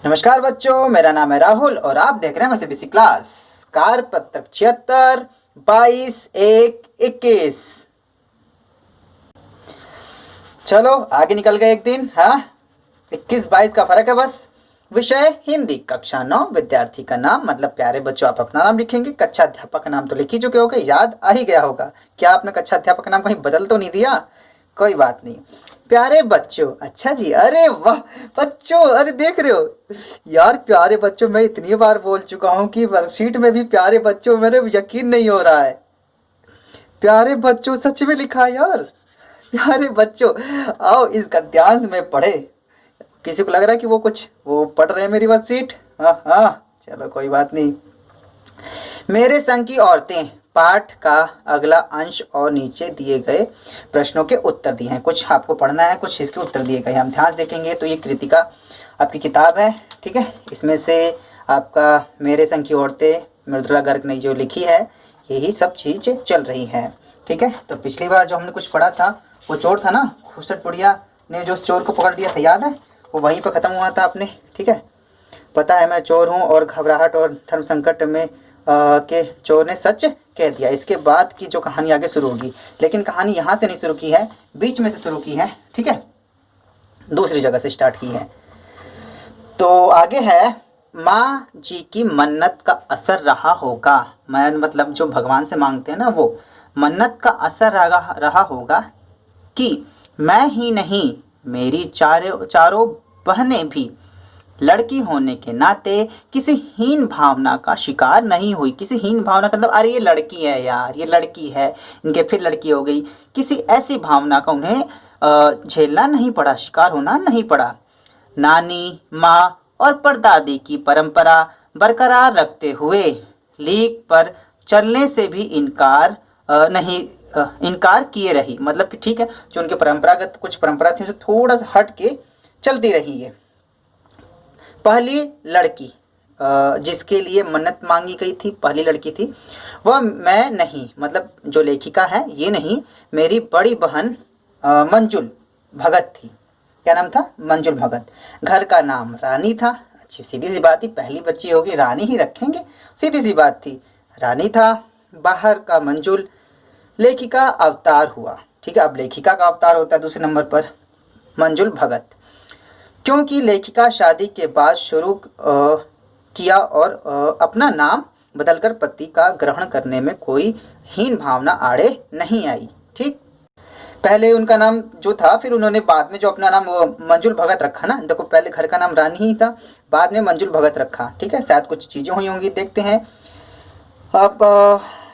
नमस्कार बच्चों, मेरा नाम है राहुल और आप देख रहे हैं सीबीएसई क्लास। कार्य पत्रक 76 22 1 21। चलो आगे निकल गए एक दिन। हाँ, 21 22 का फर्क है बस। विषय हिंदी, कक्षा 9, विद्यार्थी का नाम मतलब प्यारे बच्चों आप अपना नाम लिखेंगे। कक्षा अध्यापक का नाम तो लिख ही चुके होगे, याद आ ही गया होगा। क्या आपने कक्षा अध्यापक का नाम कहीं बदल तो नहीं दिया? कोई बात नहीं। प्यारे बच्चों, अच्छा जी, अरे वाह बच्चों, अरे देख रहे हो यार, प्यारे बच्चों मैं इतनी बार बोल चुका हूँ कि वर्कशीट में भी प्यारे बच्चों, मेरे यकीन नहीं हो रहा है। प्यारे बच्चों सच में लिखा है यार। प्यारे बच्चों आओ इस गद्यांश में पढ़े। किसी को लग रहा है कि वो पढ़ रहे हैं मेरी वर्कशीट? हाँ हाँ, चलो कोई बात नहीं। मेरे संग की औरतें पाठ का अगला अंश और नीचे दिए गए प्रश्नों के उत्तर दिए हैं। कुछ आपको पढ़ना है, कुछ इसके उत्तर दिए गए हैं। हम ध्यान देखेंगे तो ये कृतिका आपकी किताब है, ठीक है। इसमें से आपका मेरे संग की औरतें मृदुला गर्ग ने जो लिखी है, यही सब चीज़ चल रही है, ठीक है। तो पिछली बार जो हमने कुछ पढ़ा था वो चोर था ना, खुसटपुड़िया ने जो उस चोर को पकड़ लिया था, याद है? वो वहीं पर ख़त्म हुआ था आपने, ठीक है। पता है मैं चोर हूँ और घबराहट और धर्म संकट में के चोर ने सच कह दिया। इसके बाद की जो कहानी आगे शुरू होगी, लेकिन कहानी यहाँ से नहीं शुरू की है, बीच में से शुरू की है, ठीक है। दूसरी जगह से स्टार्ट की है। तो आगे है, माँ जी की मन्नत का असर रहा होगा। मैं मतलब जो भगवान से मांगते हैं ना, वो मन्नत का असर रहा होगा कि मैं ही नहीं मेरी चारों बहनें भी लड़की होने के नाते किसी हीन भावना का शिकार नहीं हुई। किसी हीन भावना का मतलब अरे ये लड़की है यार, ये लड़की है, इनके फिर लड़की हो गई, किसी ऐसी भावना का उन्हें झेलना नहीं पड़ा, शिकार होना नहीं पड़ा। नानी, माँ और परदादी की परंपरा बरकरार रखते हुए लीक पर चलने से भी इनकार किए रही। मतलब कि ठीक है, जो उनके परंपरागत कुछ परंपरा थी उसे थोड़ा सा हट के चलती रही है। पहली लड़की जिसके लिए मन्नत मांगी गई थी, पहली लड़की थी, वह मैं नहीं, मतलब जो लेखिका है ये नहीं, मेरी बड़ी बहन मंजुल भगत थी। क्या नाम था? मंजुल भगत। घर का नाम रानी था। अच्छी सीधी सी बात थी, पहली बच्ची होगी रानी ही रखेंगे, सीधी सी बात थी। रानी था। बाहर का मंजुल। लेखिका अवतार हुआ, ठीक है। अब लेखिका का अवतार होता है दूसरे नंबर पर, मंजुल भगत। क्योंकि लेखिका शादी के बाद शुरू किया और अपना नाम बदलकर पति का ग्रहण करने में कोई हीन भावना आड़े नहीं आई, ठीक। पहले उनका नाम जो था, फिर उन्होंने बाद में जो अपना नाम वो मंजुल भगत रखा ना। देखो पहले घर का नाम रानी ही था, बाद में मंजुल भगत रखा, ठीक है। शायद कुछ चीज़ें हुई होंगी, देखते हैं। अब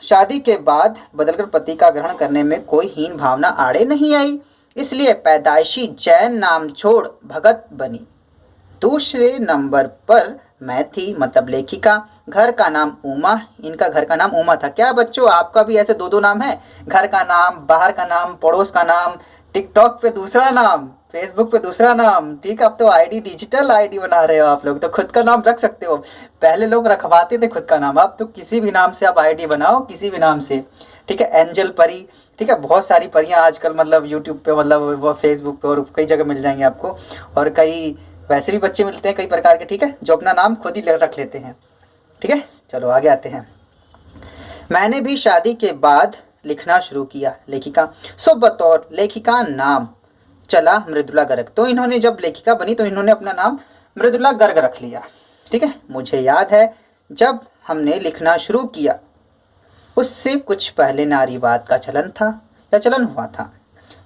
शादी के बाद बदलकर पति का ग्रहण करने में कोई हीन भावना आड़े नहीं आई, इसलिए पैदाइशी जैन नाम छोड़ भगत बनी। दूसरे नंबर पर मैं थी, मतलब लेखिका। घर का नाम उमा, इनका घर का नाम उमा था। क्या बच्चों आपका भी ऐसे दो दो नाम है? घर का नाम, बाहर का नाम, पड़ोस का नाम, टिकटॉक पे दूसरा नाम, फेसबुक पे दूसरा नाम, ठीक। अब तो आईडी, डिजिटल आईडी बना रहे हो आप लोग, तो खुद का नाम रख सकते हो। पहले लोग रखवाते थे खुद का नाम, अब तो किसी भी नाम से आप आईडी बनाओ, किसी भी नाम से, ठीक है। एंजल परी, ठीक है। बहुत सारी परियां आजकल मतलब यूट्यूब पे, मतलब वो फेसबुक पे और कई जगह मिल जाएंगे आपको। और कई वैसे भी बच्चे मिलते हैं कई प्रकार के, ठीक है, जो अपना नाम खुद ही रख लेते हैं, ठीक है। चलो आगे आते हैं। मैंने भी शादी के बाद लिखना शुरू किया, लेखिका। सो बतौर लेखिका नाम चला मृदुला गर्ग। तो इन्होंने जब लेखिका बनी तो इन्होंने अपना नाम मृदुला गर्ग रख लिया, ठीक है। मुझे याद है जब हमने लिखना शुरू किया उससे कुछ पहले नारीवाद का चलन हुआ था।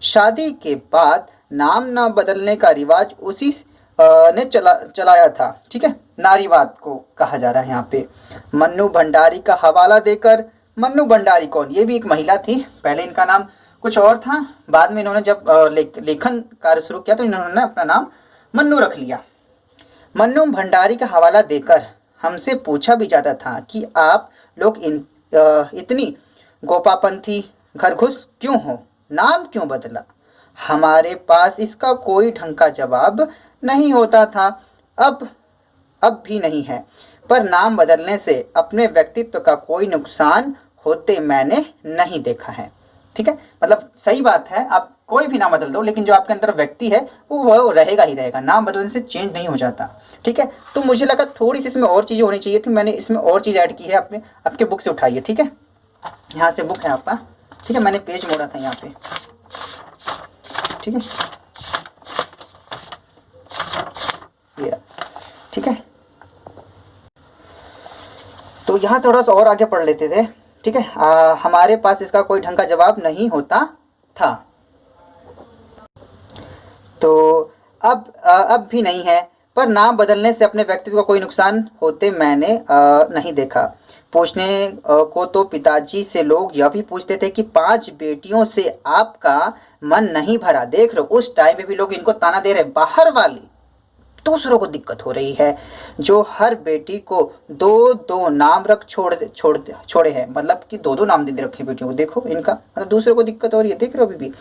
शादी के बाद नाम न बदलने का रिवाज उसी ने चलाया था, ठीक है। नारीवाद को कहा जा रहा है यहाँ पे। मन्नू भंडारी का हवाला देकर, मन्नू भंडारी कौन? ये भी एक महिला थी। पहले इनका नाम कुछ और था, बाद में इन्होंने जब लेखन कार्य शुरू किया तो इन्होंने अपना नाम मन्नू रख लिया। मन्नू भंडारी का हवाला देकर हमसे पूछा भी जाता था कि आप लोग इतनी गोपापंथी घरघुस क्यों हो, नाम क्यों बदला? हमारे पास इसका कोई ढंग का जवाब नहीं होता था। अब भी नहीं है, पर नाम बदलने से अपने व्यक्तित्व का कोई नुकसान होते मैंने नहीं देखा है, ठीक है। मतलब सही बात है, आप कोई भी नाम बदल दो, लेकिन जो आपके अंदर व्यक्ति है वो रहेगा ही रहेगा, नाम बदलने से चेंज नहीं हो जाता। ठीक है, तो मुझे लगा थोड़ी सी इसमें और चीज़ें होनी चाहिए थी, मैंने इसमें और चीज़ ऐड की है। आपके बुक से उठाइए, ठीक है, यहाँ से बुक है आपका, ठीक है, मैंने पेज मोड़ा था यहाँ पे, ठीक है, ये, ठीक है। तो यहाँ थोड़ा सा और आगे पढ़ लेते थे, ठीक है। हमारे पास इसका कोई ढंग का जवाब नहीं होता था, तो अब भी नहीं है, पर नाम बदलने से अपने व्यक्तित्व का कोई नुकसान होते मैंने नहीं देखा। पूछने को तो पिताजी से लोग यह भी पूछते थे कि 5 बेटियों से आपका मन नहीं भरा। देख लो उस टाइम पे भी लोग इनको ताना दे रहे, बाहर वाली दूसरों को दिक्कत हो रही है, जो हर बेटी को 2-2 नाम रख छोड़े हैं, मतलब कि 2-2 नाम दे रखे बेटियों को। देखो इनका मतलब दूसरों को दिक्कत हो रही है, देख रहे हो अभी भी।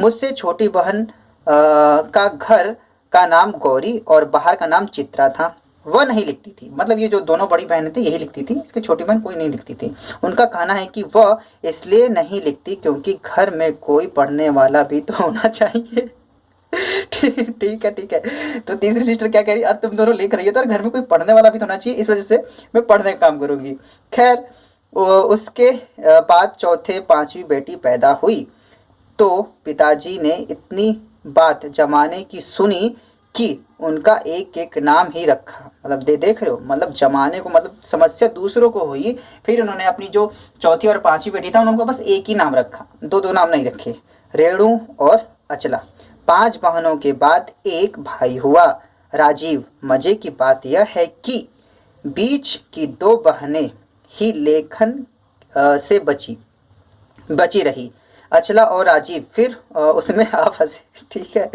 मुझसे छोटी बहन का घर का नाम गौरी और बाहर का नाम चित्रा था, वह नहीं लिखती थी। मतलब ये जो दोनों बड़ी बहनें थी यही लिखती थी, इसकी छोटी बहन कोई नहीं लिखती थी। उनका कहना है कि वह इसलिए नहीं लिखती क्योंकि घर में कोई पढ़ने वाला भी तो होना चाहिए। ठीक है, ठीक है। तो तीसरी सिस्टर क्या कह रही, अरे तुम दोनों लिख रही हो तो घर में कोई पढ़ने वाला भी तो होना चाहिए, इस वजह से मैं पढ़ने का काम करूंगी। खैर उसके बाद चौथे 5वीं बेटी पैदा हुई तो पिताजी ने इतनी बात जमाने की सुनी कि उनका एक एक नाम ही रखा। मतलब देख रहे हो, मतलब जमाने को, मतलब समस्या दूसरों को हुई, फिर उन्होंने अपनी जो चौथी और 5वीं बेटी था उनको बस एक ही नाम रखा, 2-2 नाम नहीं रखे, रेणु और अचला। 5 बहनों के बाद एक भाई हुआ, राजीव। मजे की बात यह है कि बीच की 2 बहनें ही लेखन से बची रही, अचला और राजीव। फिर उसमें आप हंसे, ठीक है,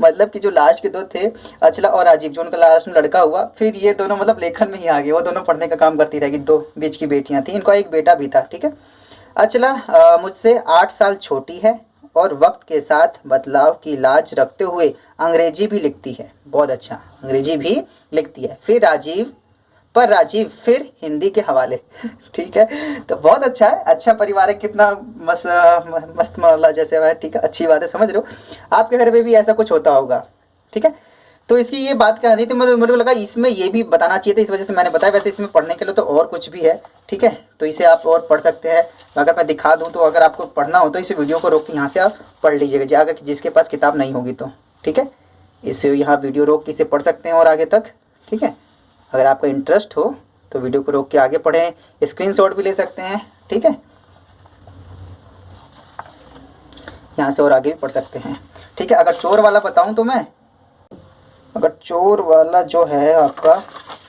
मतलब कि जो लास्ट के 2 थे, अचला और राजीव, जो उनका लास्ट में लड़का हुआ, फिर ये दोनों मतलब लेखन में ही आ गए, वो दोनों पढ़ने का काम करती रहेगी। 2 बीच की बेटियां थी, इनका एक बेटा भी था, ठीक है। अचला मुझसे 8 साल छोटी है और वक्त के साथ बदलाव की लाज रखते हुए अंग्रेजी भी लिखती है, बहुत अच्छा, अंग्रेजी भी लिखती है। फिर राजीव फिर हिंदी के हवाले। ठीक है, तो बहुत अच्छा है, अच्छा परिवार है, कितना मस्त मामला जैसे है, ठीक है, अच्छी बात है, समझ रहे हो। आपके घर में भी ऐसा कुछ होता होगा, ठीक है। तो इसकी ये बात क्या नहीं थी, मेरे को लगा इसमें ये भी बताना चाहिए था, इस वजह से मैंने बताया। वैसे इसमें पढ़ने के लिए तो और कुछ भी है, ठीक है, तो इसे आप और पढ़ सकते हैं। अगर मैं दिखा दूँ तो अगर आपको पढ़ना हो तो इस वीडियो को रोक के यहाँ से आप पढ़ लीजिएगा, अगर जिसके पास किताब नहीं होगी तो, ठीक है। इसे यहाँ वीडियो रोक के इसे पढ़ सकते हैं और आगे तक, ठीक है। अगर आपका इंटरेस्ट हो तो वीडियो को रोक के आगे पढ़ें, स्क्रीनशॉट भी ले सकते हैं, ठीक है, यहाँ से और आगे भी पढ़ सकते हैं, ठीक है। अगर चोर वाला बताऊं तो मैं, अगर चोर वाला जो है आपका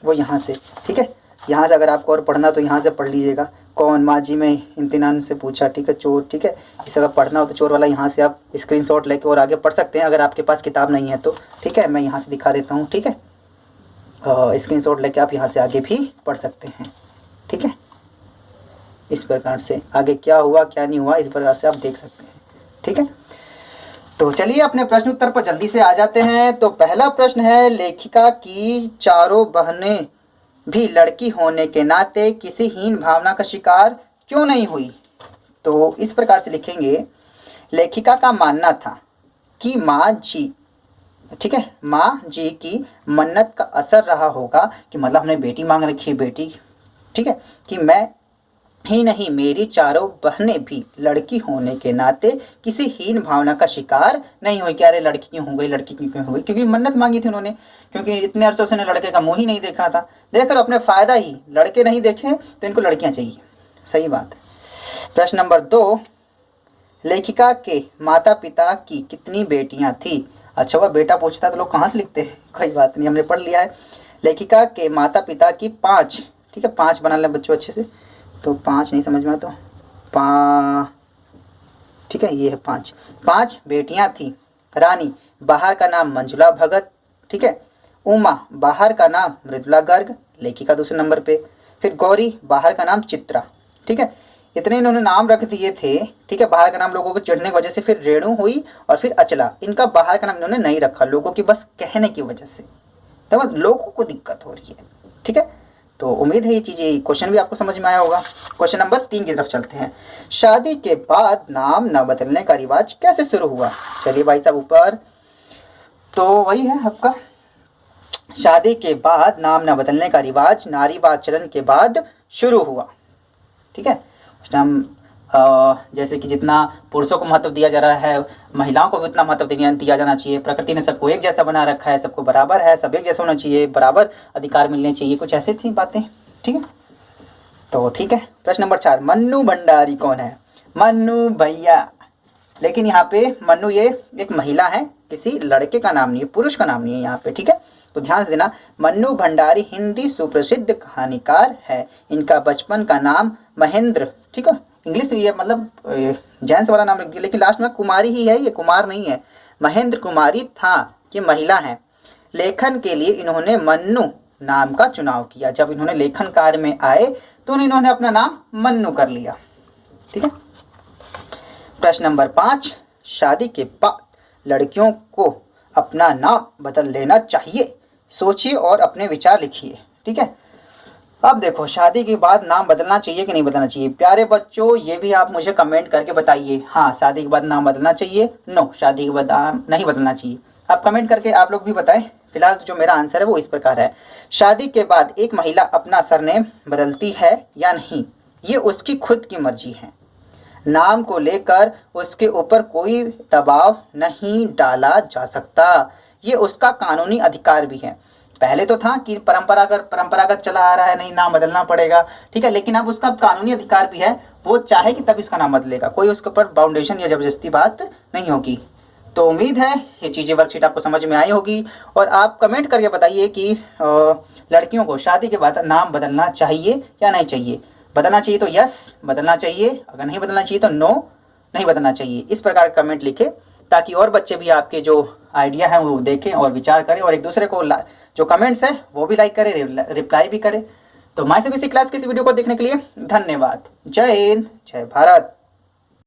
वो यहाँ से, ठीक है, यहाँ से अगर आपको और पढ़ना तो यहाँ से पढ़ लीजिएगा। कौन माजी में इम्तिहान से पूछा, ठीक है, चोर, ठीक है, इसे अगर पढ़ना हो तो चोर वाला यहाँ से आप स्क्रीनशॉट लेके और आगे पढ़ सकते हैं, अगर आपके पास किताब नहीं है तो, ठीक है। मैं यहाँ से दिखा देता हूँ, ठीक है, स्क्रीनशॉट लेके आप यहाँ से आगे भी पढ़ सकते हैं, ठीक है। इस प्रकार से आगे क्या हुआ क्या नहीं हुआ इस प्रकार से आप देख सकते हैं, ठीक है। तो चलिए अपने प्रश्न उत्तर पर जल्दी से आ जाते हैं। तो पहला प्रश्न है, लेखिका की चारों बहनें भी लड़की होने के नाते किसी हीन भावना का शिकार क्यों नहीं हुई? तो इस प्रकार से लिखेंगे, लेखिका का मानना था कि माँ जी, ठीक है, माँ जी की मन्नत का असर रहा होगा, कि मतलब हमने बेटी मांग रखी है, बेटी, ठीक है, कि मैं ही नहीं मेरी चारों बहनें भी लड़की होने के नाते किसी हीन भावना का शिकार नहीं हुई। क्या अरे लड़की क्यों हो गई, लड़की क्यों हो गई? क्योंकि मन्नत मांगी थी उन्होंने, क्योंकि इतने अरसों से लड़के का मुंह ही नहीं देखा था। देख लो अपने फायदा ही, लड़के नहीं देखे तो इनको लड़कियां चाहिए, सही बात है। प्रश्न नंबर 2, लेखिका के माता पिता की कितनी बेटियां थी? अच्छा, वह बेटा पूछता तो लोग कहाँ से लिखते हैं, कोई बात नहीं, हमने पढ़ लिया है। लेखिका के माता पिता की 5, ठीक है, 5 बना लें बच्चों अच्छे से, तो 5 नहीं समझ में आया तो 5, ठीक है, ये है 5 बेटियां थी। रानी, बाहर का नाम मंजुला भगत, ठीक है। उमा, बाहर का नाम मृदुला गर्ग, लेखिका दूसरे नंबर पे। फिर गौरी, बाहर का नाम चित्रा, ठीक है। इतने इन्होंने नाम रख दिए थे, ठीक है, बाहर का नाम लोगों को चिढ़ने की वजह से। फिर रेणु हुई और फिर अचला, इनका बाहर का नाम इन्होंने नहीं रखा, लोगों की बस कहने की वजह से, तो लोगों को दिक्कत हो रही है, ठीक है। तो उम्मीद है ये चीज़ें क्वेश्चन भी आपको समझ में आया होगा। क्वेश्चन नंबर 3 की तरफ चलते हैं। शादी के बाद नाम न बदलने का रिवाज कैसे शुरू हुआ? चलिए भाई साहब ऊपर, तो वही है आपका, शादी के बाद नाम न बदलने का रिवाज नारीवाद चलन के बाद शुरू हुआ। ठीक है, हम जैसे कि जितना पुरुषों को महत्व दिया जा रहा है, महिलाओं को भी उतना महत्व दिया जाना चाहिए। प्रकृति ने सबको एक जैसा बना रखा है, सबको बराबर है, सब एक जैसा होना चाहिए, बराबर अधिकार मिलने चाहिए, कुछ ऐसे थी बातें। ठीक है, तो ठीक है। प्रश्न नंबर 4, मन्नू भंडारी कौन है? मन्नू भैया, लेकिन यहाँ पे मन्नू ये एक महिला है, किसी लड़के का नाम नहीं है, पुरुष का नाम नहीं है यहाँ पे। ठीक है, तो ध्यान से देना, मन्नू भंडारी हिंदी सुप्रसिद्ध कहानीकार है। इनका बचपन का नाम महेंद्र, ठीक है, इंग्लिश भी है, मतलब जेंट्स वाला नाम रख दिया, लेकिन लास्ट में कुमारी ही है, ये कुमार नहीं है, महेंद्र कुमारी था। ये महिला है। लेखन के लिए इन्होंने मन्नू नाम का चुनाव किया। जब इन्होंने लेखन कार्य में आए तो इन्होंने अपना नाम मन्नू कर लिया। ठीक है। प्रश्न नंबर 5, शादी के बाद लड़कियों को अपना नाम बदल लेना चाहिए? सोचिए और अपने विचार लिखिए। ठीक है, अब देखो, शादी के बाद नाम बदलना चाहिए कि नहीं बदलना चाहिए? प्यारे बच्चों, ये भी आप मुझे कमेंट करके बताइए। हाँ, शादी के बाद नाम बदलना चाहिए, नो शादी के बाद नाम नहीं बदलना चाहिए। आप कमेंट करके आप लोग भी बताएं। फिलहाल जो मेरा आंसर है वो इस प्रकार है, शादी के बाद एक महिला अपना सरनेम बदलती है या नहीं, ये उसकी खुद की मर्जी है। नाम को लेकर उसके ऊपर कोई दबाव नहीं डाला जा सकता, ये उसका कानूनी अधिकार भी है। पहले तो था कि परंपरागत चला आ रहा है, नहीं नाम बदलना पड़ेगा, ठीक है, लेकिन अब उसका कानूनी अधिकार भी है, वो चाहे कि तब इसका नाम बदलेगा, कोई उसके ऊपर बाउंडेशन या जबरदस्ती बात नहीं होगी। तो उम्मीद है ये चीज़ें वर्कशीट आपको समझ में आई होगी, और आप कमेंट करके बताइए कि लड़कियों को शादी के बाद नाम बदलना चाहिए या नहीं चाहिए। बदलना चाहिए तो यस बदलना चाहिए, अगर नहीं बदलना चाहिए तो नो नहीं बदलना चाहिए। इस प्रकार कमेंट लिखें ताकि और बच्चे भी आपके जो आइडिया हैं वो देखें और विचार करें, और एक दूसरे को जो कमेंट्स है वो भी लाइक करें, रिप्लाई भी करें। तो माय सीबीएसई क्लास की इस वीडियो को देखने के लिए धन्यवाद। जय हिंद, जय भारत।